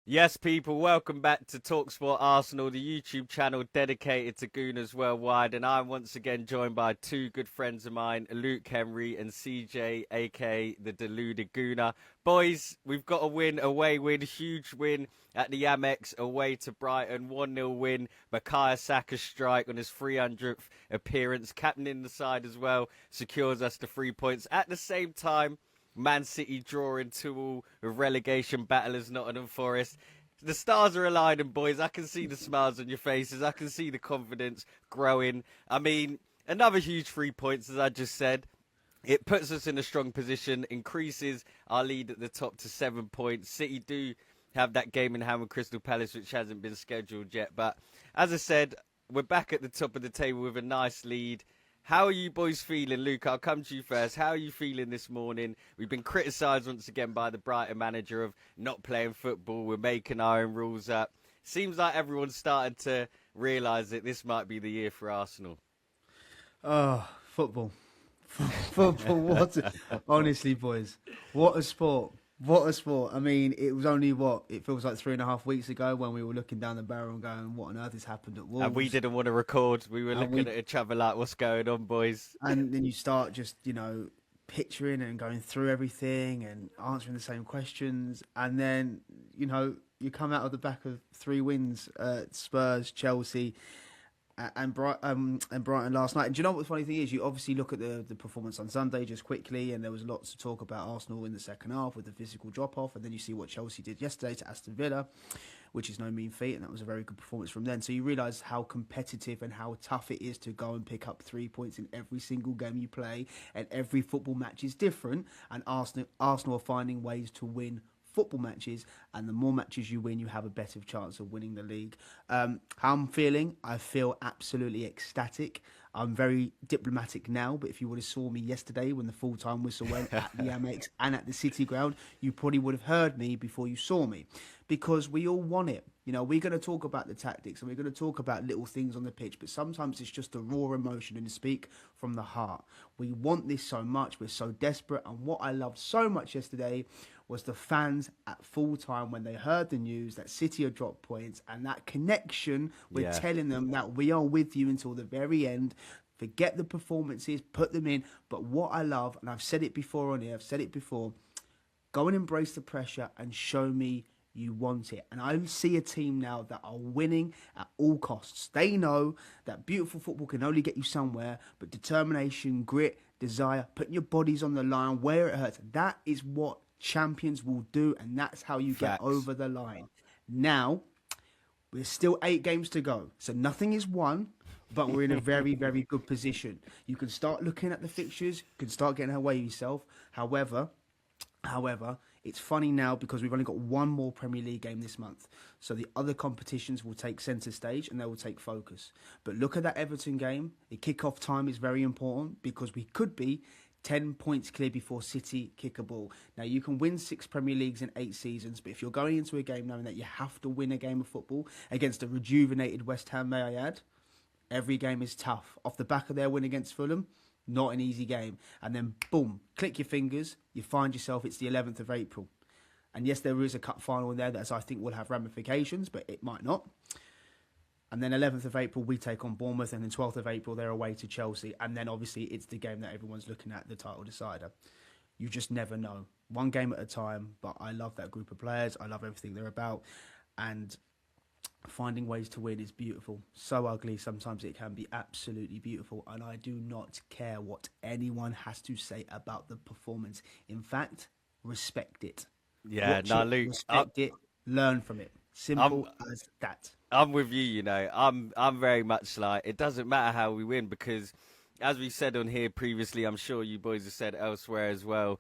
Yes, people, welcome back to TalkSport Arsenal, the YouTube channel dedicated to Gooners worldwide. And I'm once again joined by two good friends of mine, Luke Henry and CJ, aka the Deluded Gooner. Boys, we've got a win, away win, huge win at the Amex, away to Brighton, 1-0 win. Bukayo Saka's strike on his 300th appearance, captaining the side as well, secures us the 3 points. At the same time, Man City drawing 2-2 with relegation battlers Nottingham Forest. The stars are aligning, boys. I can see the smiles on your faces. I can see the confidence growing. I mean, another huge 3 points, as I just said. It puts us in a strong position, increases our lead at the top to 7 points. City do have that game in hand with Crystal Palace, which hasn't been scheduled yet. But as I said, we're back at the top of the table with a nice lead. How are you boys feeling, Luke? I'll come to you first. How are you feeling this morning? We've been criticised once again by the Brighton manager of not playing football. We're making our own rules up. Seems like everyone's starting to realise that this might be the year for Arsenal. Oh, football. Football, honestly, boys, what a sport. What a sport. I mean, it was only it feels like 3.5 weeks ago when we were looking down the barrel and going, what on earth has happened at Wolves? And we didn't want to record. We were looking at each other like, what's going on, boys? And then you start just, picturing and going through everything and answering the same questions. And then, you come out of the back of 3 wins, Spurs, Chelsea, and Brighton last night. And do you know what the funny thing is? You obviously look at the performance on Sunday just quickly, and there was lots to talk about Arsenal in the second half with the physical drop-off, and then you see what Chelsea did yesterday to Aston Villa, which is no mean feat, and that was a very good performance from them. So you realise how competitive and how tough it is to go and pick up 3 points in every single game you play, and every football match is different, and Arsenal are finding ways to win football matches, and the more matches you win, you have a better chance of winning the league. How I'm feeling, I feel absolutely ecstatic. I'm very diplomatic now, but if you would have saw me yesterday when the full-time whistle went at the Amex and at the City Ground, you probably would have heard me before you saw me, because we all want it. We're going to talk about the tactics and we're going to talk about little things on the pitch, but sometimes it's just a raw emotion and to speak from the heart. We want this so much. We're so desperate. And what I loved so much yesterday was the fans at full time when they heard the news that City had dropped points, and that connection with telling them that we are with you until the very end. Forget the performances, put them in. But what I love, and I've said it before on here, I've said it before, go and embrace the pressure and show me you want it. And I see a team now that are winning at all costs. They know that beautiful football can only get you somewhere, but determination, grit, desire, putting your bodies on the line where it hurts, that is what champions will do, and that's how you get over the line. Now, we're still 8 games to go, so nothing is won, but we're in a very, very good position. You can start looking at the fixtures, you can start getting away with yourself. However, it's funny now because we've only got one more Premier League game this month. So the other competitions will take centre stage and they will take focus. But look at that Everton game. The kick-off time is very important because we could be 10 points clear before City kick a ball. Now, you can win 6 Premier Leagues in 8 seasons, but if you're going into a game knowing that you have to win a game of football against a rejuvenated West Ham, may I add, every game is tough. Off the back of their win against Fulham, not an easy game. And then, boom, click your fingers, you find yourself, it's the 11th of April. And yes, there is a cup final in there that I think will have ramifications, but it might not. And then 11th of April, we take on Bournemouth. And then 12th of April, they're away to Chelsea. And then obviously it's the game that everyone's looking at, the title decider. You just never know. One game at a time. But I love that group of players. I love everything they're about. And finding ways to win is beautiful. So ugly. Sometimes it can be absolutely beautiful. And I do not care what anyone has to say about the performance. In fact, respect it. Yeah, Luke. Respect it. Learn from it. Simple as that. I'm with you, I'm very much like, it doesn't matter how we win because, as we said on here previously, I'm sure you boys have said elsewhere as well,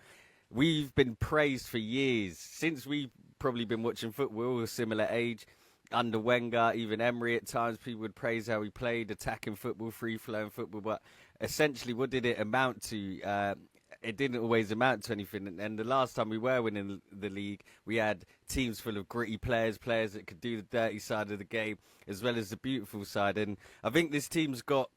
we've been praised for years. Since we've probably been watching football, we're all a similar age. Under Wenger, even Emery at times, people would praise how we played, attacking football, free-flowing football. But essentially, what did it amount to? It didn't always amount to anything. And the last time we were winning the league, we had teams full of gritty players that could do the dirty side of the game, as well as the beautiful side. And I think this team's got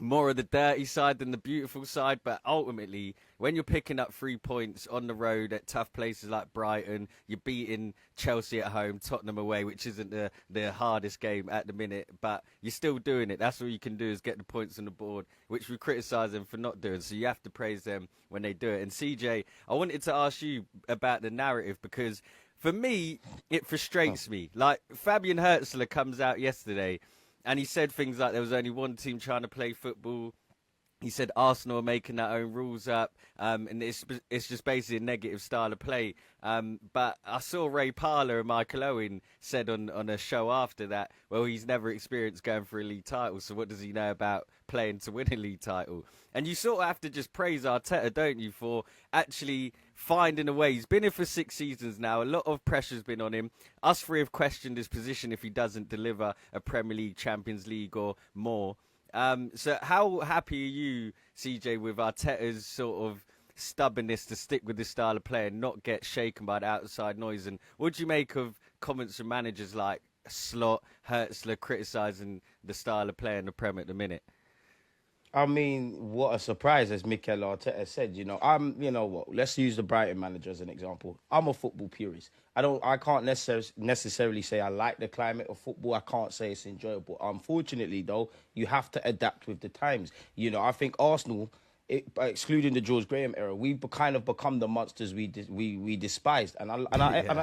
more of the dirty side than the beautiful side. But ultimately, when you're picking up 3 points on the road at tough places like Brighton, you're beating Chelsea at home, Tottenham away, which isn't the hardest game at the minute, but you're still doing it. That's all you can do is get the points on the board, which we criticise them for not doing. So you have to praise them when they do it. And CJ, I wanted to ask you about the narrative, because for me, it frustrates me. Like, Fabian Hertzler comes out yesterday and he said things like there was only one team trying to play football. He said Arsenal are making their own rules up, and it's just basically a negative style of play. But I saw Ray Parlour and Michael Owen said on a show after that, well, he's never experienced going for a league title, so what does he know about playing to win a league title? And you sort of have to just praise Arteta, don't you, for actually finding a way. He's been here for 6 seasons now. A lot of pressure's been on him. Us three have questioned his position if he doesn't deliver a Premier League, Champions League or more. So how happy are you, CJ, with Arteta's sort of stubbornness to stick with this style of play and not get shaken by the outside noise? And what do you make of comments from managers like Slot, Hertzler criticising the style of play in the Prem at the minute? I mean, what a surprise, as Mikel Arteta said. You know what? Let's use the Brighton manager as an example. I'm a football purist. I can't necessarily say I like the climate of football. I can't say it's enjoyable. Unfortunately, though, you have to adapt with the times. I think Arsenal, excluding the George Graham era, we've kind of become the monsters we despised, and I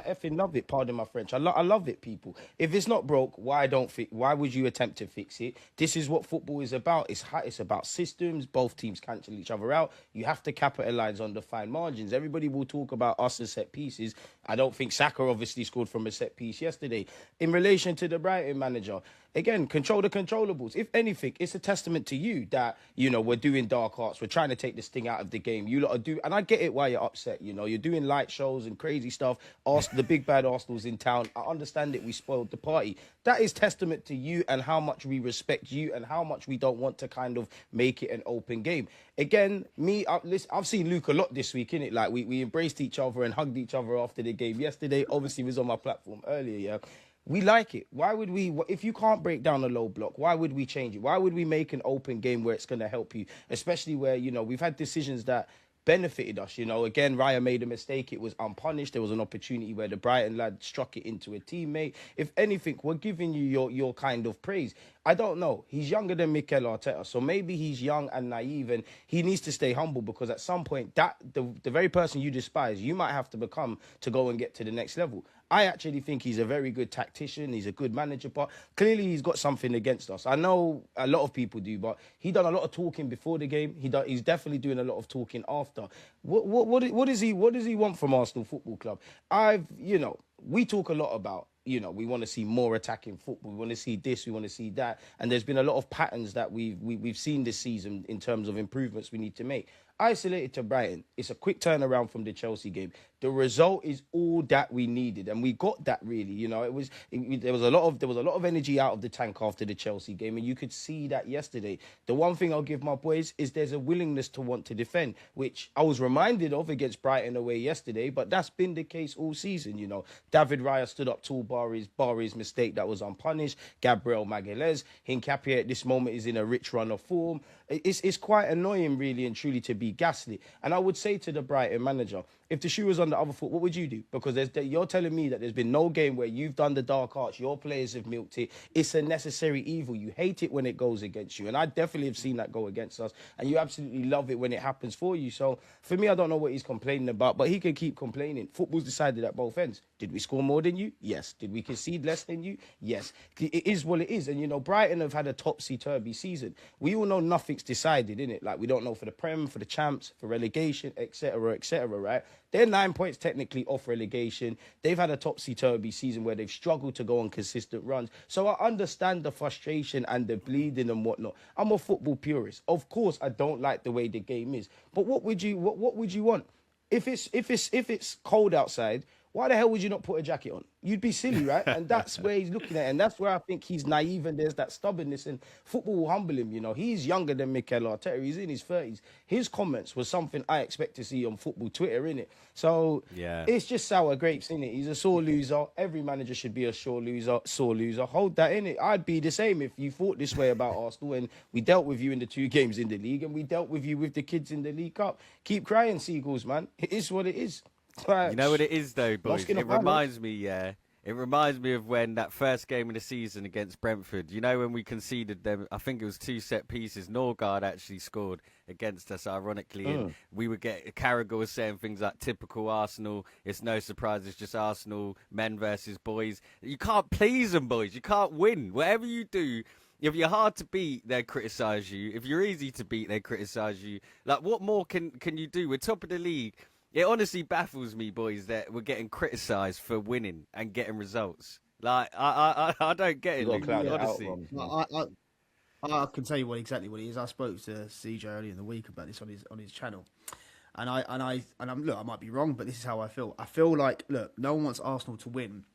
effing love it. Pardon my French. I love it, people. If it's not broke, why would you attempt to fix it? This is what football is about. It's about systems. Both teams cancel each other out. You have to capitalize on the fine margins. Everybody will talk about us as set pieces. I don't think Saka obviously scored from a set piece yesterday. In relation to the Brighton manager, again, control the controllables. If anything, it's a testament to you that, we're doing dark arts. We're trying to take this thing out of the game. You lot are and I get it why you're upset. You're doing light shows and crazy stuff. The big bad Arsenal's in town. I understand it. We spoiled the party. That is testament to you and how much we respect you and how much we don't want to kind of make it an open game. Again, I've seen Luke a lot this week, innit? Like, we embraced each other and hugged each other after the game yesterday. Obviously, he was on my platform earlier, yeah. We like it. Why would we, if you can't break down a low block, why would we change it? Why would we make an open game where it's going to help you? Especially where, we've had decisions that benefited us. Again, Raya made a mistake. It was unpunished. There was an opportunity where the Brighton lad struck it into a teammate. If anything, we're giving you your kind of praise. I don't know. He's younger than Mikel Arteta, so maybe he's young and naive, and he needs to stay humble, because at some point, the very person you despise, you might have to become to go and get to the next level. I actually think he's a very good tactician. He's a good manager, but clearly he's got something against us. I know a lot of people do, but he done a lot of talking before the game. He's definitely doing a lot of talking after. What does he want from Arsenal Football Club? We talk a lot about, we want to see more attacking football. We want to see this, we want to see that. And there's been a lot of patterns that we've seen this season in terms of improvements we need to make. Isolated to Brighton, it's a quick turnaround from the Chelsea game. The result is all that we needed, and we got that really. There was a lot of energy out of the tank after the Chelsea game, and you could see that yesterday. The one thing I'll give my boys is there's a willingness to want to defend, which I was reminded of against Brighton away yesterday, but that's been the case all season. David Raya stood up tall, bar his mistake that was unpunished. Gabriel Magalhaes, Hincapié at this moment is in a rich run of form. It's quite annoying, really and truly, to be gaslit. And I would say to the Brighton manager, if the shoe was on the other foot, what would you do? Because you're telling me that there's been no game where you've done the dark arts, your players have milked it. It's a necessary evil. You hate it when it goes against you. And I definitely have seen that go against us. And you absolutely love it when it happens for you. So for me, I don't know what he's complaining about, but he can keep complaining. Football's decided at both ends. Did we score more than you? Yes. Did we concede less than you? Yes. It is what it is. And, Brighton have had a topsy-turvy season. We all know nothing's decided, innit? Like, we don't know for the Prem, for the Champs, for relegation, etc., right? They're 9 points technically off relegation. They've had a topsy-turvy season where they've struggled to go on consistent runs. So I understand the frustration and the bleeding and whatnot. I'm a football purist. Of course, I don't like the way the game is. But what would you want? If it's cold outside, why the hell would you not put a jacket on? You'd be silly, right? And that's where he's looking at, and that's where I think he's naive, and there's that stubbornness, and football will humble him. You know, he's younger than Mikel Arteta. He's in his 30s. His comments was something I expect to see on football Twitter, innit? So it's just sour grapes, innit? He's a sore loser. Every manager should be a sore loser. Hold that, innit? I'd be the same if you thought this way about Arsenal, and we dealt with you in the 2 games in the league, and we dealt with you with the kids in the League Cup. Keep crying, Seagulls, man. It is what it is. You know what it is, though, boys? It reminds me, it reminds me of when that first game of the season against Brentford, you know, when we conceded them, I think it was 2 set pieces. Norgard actually scored against us, ironically. And we would get, Carragher was saying things like typical Arsenal. It's no surprise, it's just Arsenal, men versus boys. You can't please them, boys. You can't win. Whatever you do, if you're hard to beat, they criticise you. If you're easy to beat, they criticise you. Like, what more can you do? We're top of the league. It honestly baffles me, boys, that we're getting criticised for winning and getting results. Like, I don't get it, Luke, honestly. I can tell you exactly what it is. I spoke to CJ earlier in the week about this on his channel, and look, I might be wrong, but this is how I feel. I feel like, look, no one wants Arsenal to win,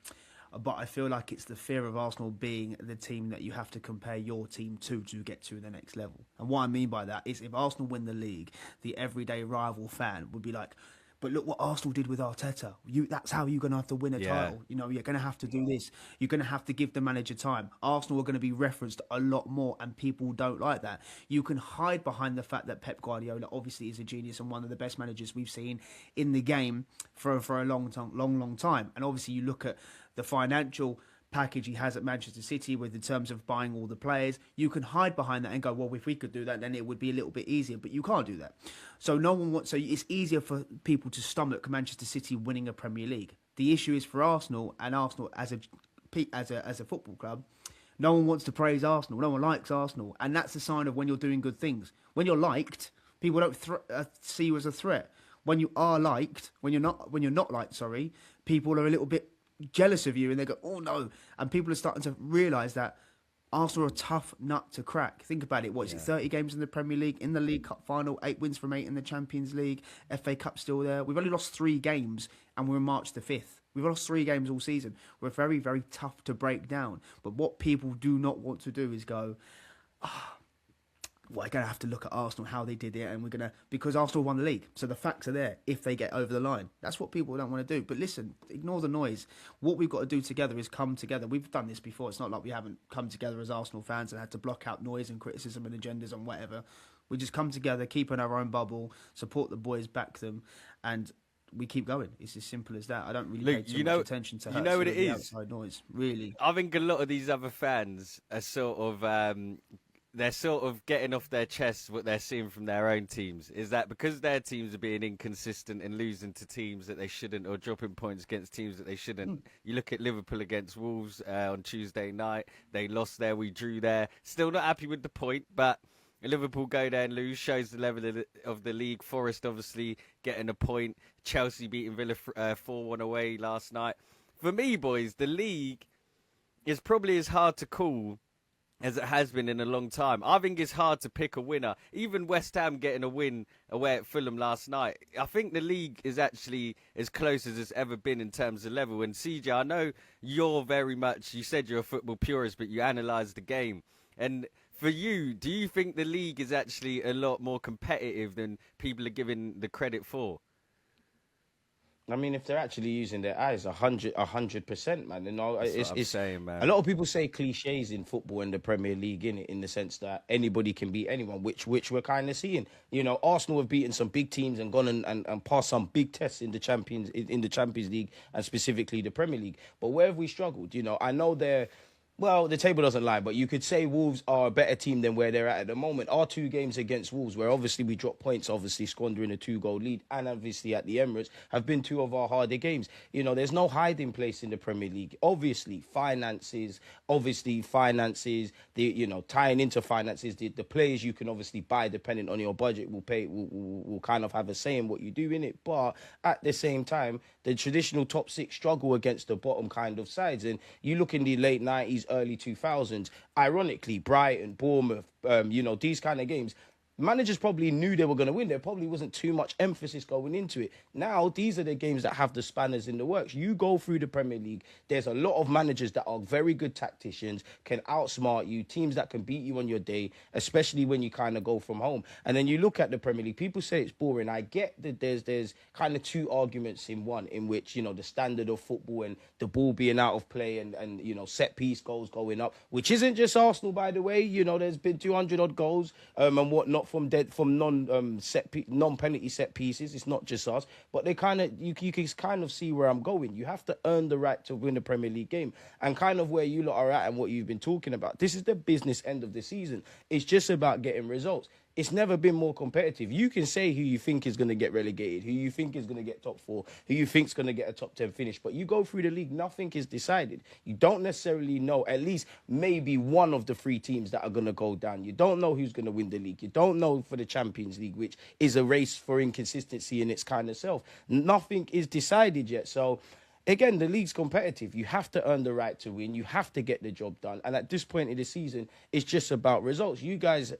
but I feel like it's the fear of Arsenal being the team that you have to compare your team to get to the next level. And what I mean by that is, if Arsenal win the league, the everyday rival fan would be like, but look what Arsenal did with Arteta. That's how you're going to have to win a title. You know, you're going to have to do this. You're going to have to give the manager time. Arsenal are going to be referenced a lot more, and people don't like that. You can hide behind the fact that Pep Guardiola obviously is a genius and one of the best managers we've seen in the game for a long time. And obviously you look at the financial package he has at Manchester City with in terms of buying all the players. You can hide behind that and go, well, if we could do that, then it would be a little bit easier, but you can't do that. So it's easier for people to stomach Manchester City winning a Premier League. The issue is for Arsenal, and Arsenal as a football club, no one wants to praise Arsenal. No one likes Arsenal, and that's a sign of when you're doing good things. When you're liked, people don't see you as a threat. When you are liked, when you're not liked, sorry, people are a little bit jealous of you, and they go, oh no, and people are starting to realise that Arsenal are a tough nut to crack. Think about it. What is it? 30 games in the Premier League, in the League Cup final, 8 wins from 8 in the Champions League, FA Cup still there. We've only lost 3 games, and we're in March the 5th. We've lost 3 games all season. We're very, very tough to break down. But what people do not want to do is go, we're going to have to look at Arsenal, how they did it, and because Arsenal won the league. So the facts are there if they get over the line. That's what people don't want to do. But listen, ignore the noise. What we've got to do together is come together. We've done this before. It's not like we haven't come together as Arsenal fans and had to block out noise and criticism and agendas and whatever. We just come together, keep in our own bubble, support the boys, back them, and we keep going. It's as simple as that. I don't really pay too much attention to what it is? Outside noise, really. I think a lot of these other fans are sort of... they're sort of getting off their chests what they're seeing from their own teams. Is that because their teams are being inconsistent and losing to teams that they shouldn't, or dropping points against teams that they shouldn't? You look at Liverpool against Wolves on Tuesday night. They lost there, we drew there. Still not happy with the point, but Liverpool go there and lose, shows the level of the league. Forest obviously getting a point. Chelsea beating Villa 4-1 away last night. For me, boys, the league is probably as hard to call as it has been in a long time. I think it's hard to pick a winner. Even West Ham getting a win away at Fulham last night. I think the league is actually as close as it's ever been in terms of level. And CJ, I know you're very much, you said you're a football purist, but you analyse the game. And for you, do you think the league is actually a lot more competitive than people are giving the credit for? I mean, if they're actually using their eyes, 100%, man. You know, it's saying, man. A lot of people say cliches in football and the Premier League, in the sense that anybody can beat anyone, which we're kind of seeing. You know, Arsenal have beaten some big teams and gone and passed some big tests in the Champions League and specifically the Premier League. But where have we struggled? You know, I know well, the table doesn't lie, but you could say Wolves are a better team than where they're at the moment. Our 2 games against Wolves, where obviously we dropped points, obviously squandering a 2-goal lead, and obviously at the Emirates, have been 2 of our harder games. You know, there's no hiding place in the Premier League. Obviously, finances, tying into finances, the players you can obviously buy depending on your budget will kind of have a say in what you do in it. But at the same time, the traditional top 6 struggle against the bottom kind of sides. And you look in the late 90s, early 2000s, ironically, Brighton, Bournemouth, these kind of games, managers probably knew they were going to win. There probably wasn't too much emphasis going into it. Now, these are the games that have the spanners in the works. You go through the Premier League, there's a lot of managers that are very good tacticians, can outsmart you, teams that can beat you on your day, especially when you kind of go from home. And then you look at the Premier League, people say it's boring. I get that there's kind of two arguments in one, in which, you know, the standard of football and the ball being out of play and you know, set piece goals going up, which isn't just Arsenal, by the way. You know, there's been 200 odd goals and whatnot from non-penalty set pieces. It's not just us, but they kind of you can kind of see where I'm going. You have to earn the right to win the Premier League game, and kind of where you lot are at and what you've been talking about. This is the business end of the season. It's just about getting results. It's never been more competitive. You can say who you think is going to get relegated, who you think is going to get top 4, who you think is going to get a top 10 finish. But you go through the league, nothing is decided. You don't necessarily know at least maybe one of the 3 teams that are going to go down. You don't know who's going to win the league. You don't know for the Champions League, which is a race for inconsistency in its kind of self. Nothing is decided yet. So, again, the league's competitive. You have to earn the right to win. You have to get the job done. And at this point in the season, it's just about results. You guys,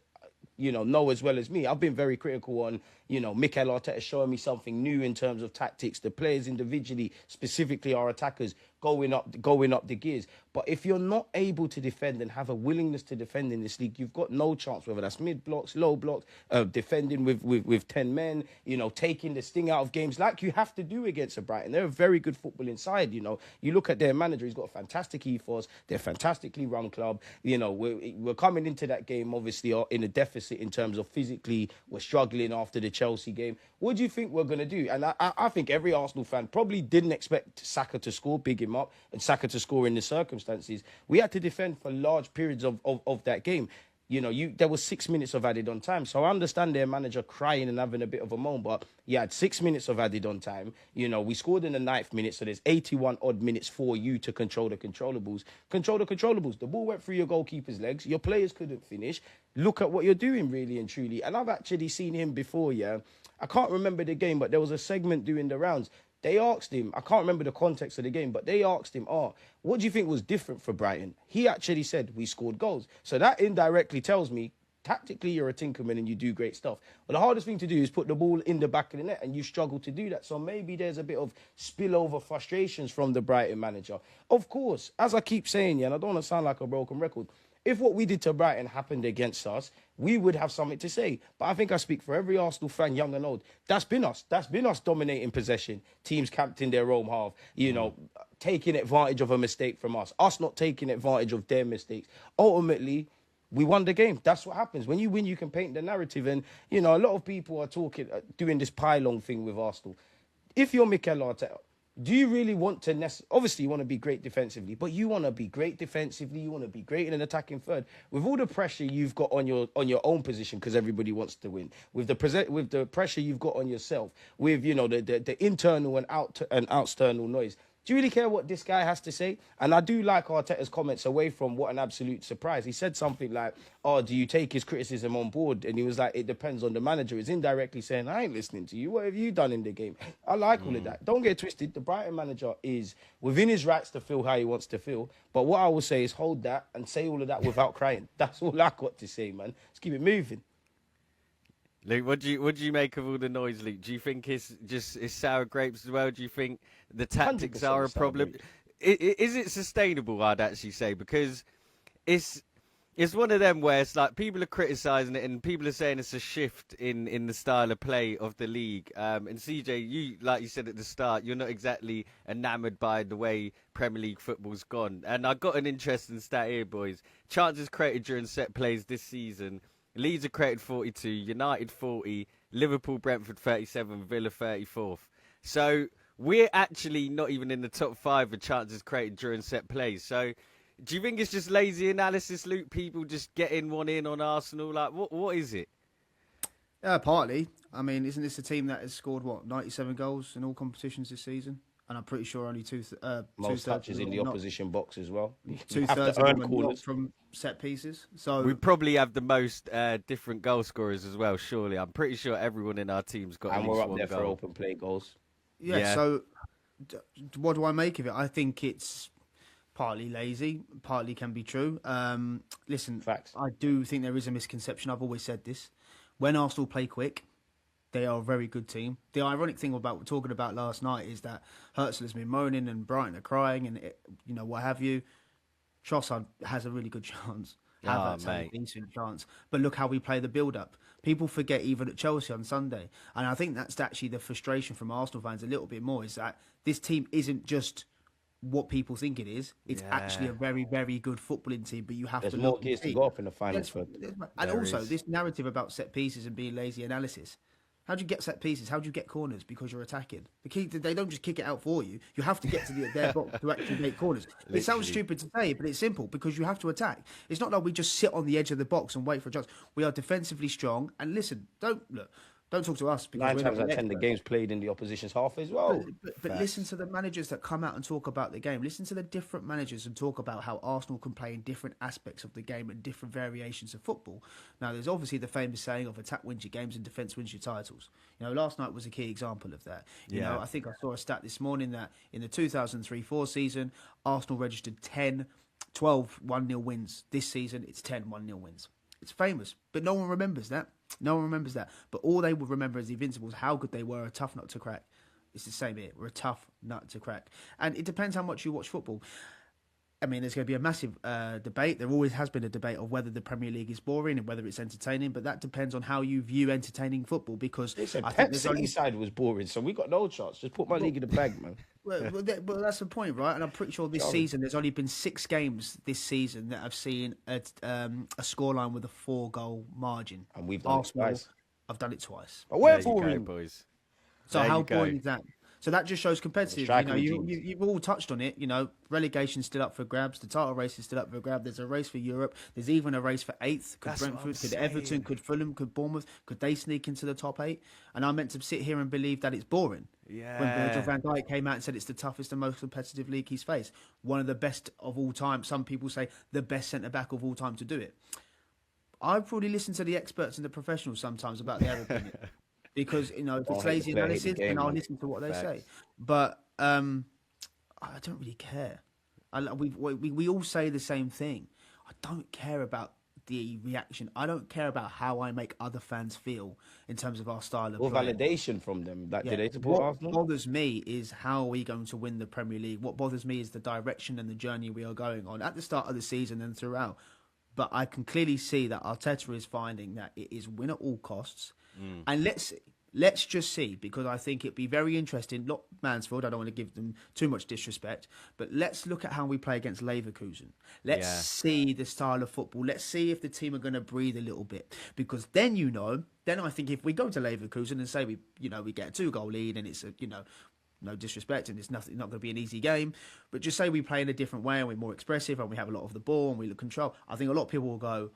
you know as well as me, I've been very critical on, you know, Mikel Arteta showing me something new in terms of tactics. The players individually, specifically our attackers, going up the gears. But if you're not able to defend and have a willingness to defend in this league, you've got no chance, whether that's mid blocks, low blocks, defending with 10 men, you know, taking the sting out of games like you have to do against a Brighton. They're a very good football inside, you know. You look at their manager, he's got a fantastic ethos. They're a fantastically run club. You know, we're coming into that game, obviously, in a deficit in terms of physically. We're struggling after the Chelsea game. What do you think we're going to do? And I think every Arsenal fan probably didn't expect Saka to score, big him up, and Saka to score in the circumstances. We had to defend for large periods of that game. You know, there was 6 minutes of added on time. So I understand their manager crying and having a bit of a moan, but you had 6 minutes of added on time. You know, we scored in the 9th minute, so there's 81 odd minutes for you to control the controllables. Control the controllables. The ball went through your goalkeeper's legs. Your players couldn't finish. Look at what you're doing, really and truly. And I've actually seen him before, yeah. I can't remember the game, but there was a segment doing the rounds. They asked him, I can't remember the context of the game, but they asked him, what do you think was different for Brighton? He actually said, we scored goals. So that indirectly tells me, tactically, you're a tinkerman and you do great stuff. But the hardest thing to do is put the ball in the back of the net, and you struggle to do that. So maybe there's a bit of spillover frustrations from the Brighton manager. Of course, as I keep saying, yeah, and I don't want to sound like a broken record, if what we did to Brighton happened against us, we would have something to say. But I think I speak for every Arsenal fan, young and old. That's been us. That's been us dominating possession. Teams camped in their own half, you know, taking advantage of a mistake from us. Us not taking advantage of their mistakes. Ultimately, we won the game. That's what happens. When you win, you can paint the narrative. And, you know, a lot of people are doing this pylon thing with Arsenal. If you're Mikel Arteta, do you really want to... Obviously, you want to be great defensively, but you want to be great defensively. You want to be great in an attacking third. With all the pressure you've got on your own position, because everybody wants to win. With the pressure you've got on yourself, with, you know, the internal and external noise. Do you really care what this guy has to say? And I do like Arteta's comments away from what an absolute surprise. He said something like, do you take his criticism on board? And he was like, it depends on the manager. He's indirectly saying, I ain't listening to you. What have you done in the game? I like all of that. Don't get twisted. The Brighton manager is within his rights to feel how he wants to feel. But what I will say is hold that and say all of that without crying. That's all I got to say, man. Let's keep it moving. Luke, what do you make of all the noise, Luke? Do you think it's sour grapes as well? Do you think the tactics are a problem? Is it sustainable, I'd actually say, because it's one of them where it's like people are criticising it and people are saying it's a shift in the style of play of the league. And CJ, you, like you said at the start, you're not exactly enamoured by the way Premier League football's gone. And I got an interesting stat here, boys. Chances created during set plays this season. Leeds have created 42, United 40, Liverpool, Brentford 37, Villa 34th. So we're actually not even in the top 5 of chances created during set plays. So do you think it's just lazy analysis, Luke? People just getting one in on Arsenal? Like, what is it? Partly. I mean, isn't this a team that has scored, 97 goals in all competitions this season? And I'm pretty sure only most touches in the opposition box as well. 2/3 of them are not from set pieces. So we probably have the most different goal scorers as well. Surely, I'm pretty sure everyone in our team's got. And at least we're up one there goal. for open play goals. Yeah. So what do I make of it? I think it's partly lazy, partly can be true. Listen, Facts. I do think there is a misconception. I've always said this. when Arsenal play quick, they are a very good team. The ironic thing about what we're talking about last night is that Herzl has been moaning and Brighton are crying and what have you. Trossard has a really good chance. Havertz has a decent chance. But look how we play the build-up. People forget even at Chelsea on Sunday. And I think that's actually the frustration from Arsenal fans a little bit more, is that this team isn't just what people think it is. It's actually a very, very good footballing team, but you have There's to more look gears to go up in the final. And also, this narrative about set pieces and being lazy analysis. How do you get set pieces? How do you get corners? Because you're attacking. They don't just kick it out for you. You have to get to their box to actually make corners. It sounds stupid to say, but it's simple because you have to attack. It's not like we just sit on the edge of the box and wait for a chance. We are defensively strong. And listen, don't talk to us. Because 9 times out of 10, the game's played in the opposition's half as well. But listen to the managers that come out and talk about the game. Listen to the different managers and talk about how Arsenal can play in different aspects of the game and different variations of football. Now, there's obviously the famous saying of attack wins your games and defence wins your titles. Last night was a key example of that. I think I saw a stat this morning that in the 2003-04 season, Arsenal registered 12 1-0 wins. This season, it's 10 1-0 wins. It's famous, but no one remembers that. No one remembers that. But all they will remember as the Invincibles, how good they were, a tough nut to crack. It's the same here. We're a tough nut to crack. And it depends how much you watch football. I mean, there's going to be a massive debate. There always has been a debate of whether the Premier League is boring and whether it's entertaining, but that depends on how you view entertaining football, because I think the City side was boring, so we got no chance. Just put my league in the bag, man. Well, that's the point, right? And I'm pretty sure this season, there's only been 6 games this season that I've seen a scoreline with a 4-goal margin. And we've done it twice. I've done it twice. But we're boring, boys. So how boring is that? So that just shows competitive. You've all touched on it. Relegation's still up for grabs. The title race is still up for grabs. There's a race for Europe. There's even a race for 8th. Could Brentford, could Everton, could Fulham, could Bournemouth, could they sneak into the top 8? And I'm meant to sit here and believe that it's boring. Yeah. When Virgil van Dijk came out and said it's the toughest and most competitive league he's faced. One of the best of all time. Some people say the best centre-back of all time to do it. I probably listen to the experts and the professionals sometimes about their opinion. Because, if it's lazy analysis, then I'll listen to what they say. But I don't really care. We all say the same thing. I don't care about the reaction. I don't care about how I make other fans feel in terms of our style of play. Validation from them. Do they support Arsenal? What bothers me is how are we going to win the Premier League. What bothers me is the direction and the journey we are going on at the start of the season and throughout. But I can clearly see that Arteta is finding that it is win at all costs. And let's just see, because I think it'd be very interesting. Not Mansfield, I don't want to give them too much disrespect, but let's look at how we play against Leverkusen. Let's see the style of football. Let's see if the team are going to breathe a little bit, because then I think if we go to Leverkusen and say we get a 2-goal lead and it's no disrespect, and it's not going to be an easy game, but just say we play in a different way and we're more expressive and we have a lot of the ball and we look control. I think a lot of people will go,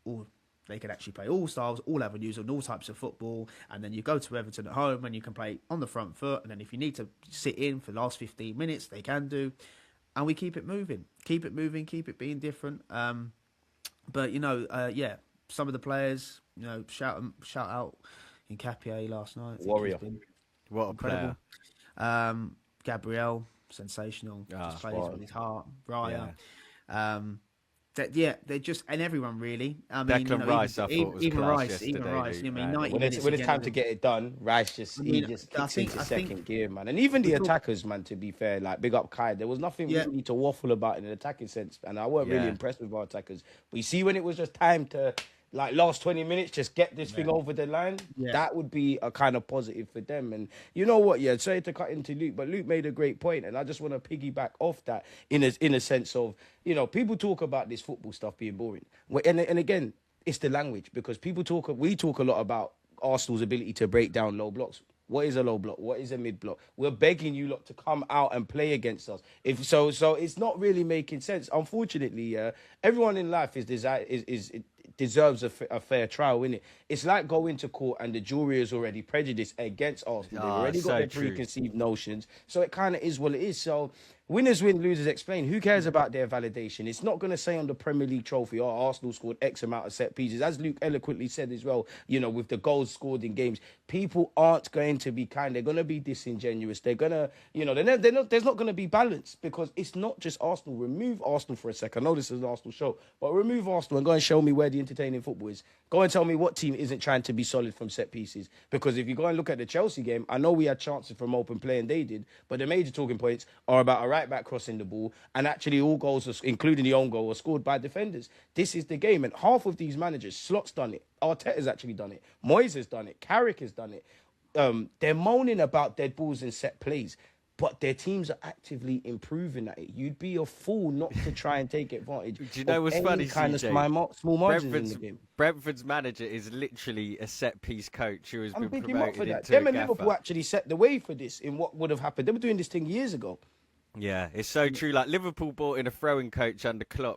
oh, they can actually play all styles, all avenues, and all types of football. And then you go to Everton at home and you can play on the front foot. And then if you need to sit in for the last 15 minutes, they can do. And we keep it moving, keep it being different. But some of the players, shout out in Capier last night. Warrior. What a incredible player. Gabriel, sensational. Just plays with his heart. Raya. Yeah. They're just, and everyone really. I mean, Declan Rice, I thought was class yesterday. Even Rice. I mean, 90 when it's time to get it done, Rice just kicks into second gear, man. And even the attackers, man. To be fair, like big up Kai, there was nothing really to waffle about in an attacking sense, and I weren't really impressed with our attackers. But you see, when it was just time to, like, last 20 minutes, just get this thing over the line, that would be a kind of positive for them. And you know what? Yeah, sorry to cut into Luke, but Luke made a great point, and I just want to piggyback off that in a sense of, people talk about this football stuff being boring, and again, it's the language, because we talk a lot about Arsenal's ability to break down low blocks. What is a low block? What is a mid block? We're begging you lot to come out and play against us. If so, it's not really making sense. Unfortunately, everyone in life deserves a fair trial, innit? It's like going to court and the jury is already prejudiced against Arsenal. They've already got their preconceived notions. So it kind of is what it is. So Winners win, losers explain. Who cares about their validation? It's not going to say on the Premier League trophy, oh, Arsenal scored X amount of set pieces. As Luke eloquently said as well, you know, with the goals scored in games, people aren't going to be kind. They're going to be disingenuous. They're going to, you know, there's not going to be balance, because it's not just Arsenal. Remove Arsenal for a second. I know this is an Arsenal show, but remove Arsenal and go and show me where the entertaining football is. Go and tell me what team isn't trying to be solid from set pieces. Because if you go and look at the Chelsea game, I know we had chances from open play and they did, but the major talking points are about a right back crossing the ball, and actually all goals, including the own goal, are scored by defenders. This is the game, and half of these managers, Slot's done it, Arteta's actually done it, Moyes has done it, Carrick has done it. They're moaning about dead balls and set plays, but their teams are actively improving at it. You'd be a fool not to try and take advantage. Do you know what's funny, kind CJ? of small margins in the game. Brentford's manager is literally a set-piece coach who has been Big him up for promoted that. into Them a and Liverpool gaffer. actually set the way for this in what would have happened. They were doing this thing years ago. Yeah, it's so true. Like, Liverpool brought in a throwing coach under Klopp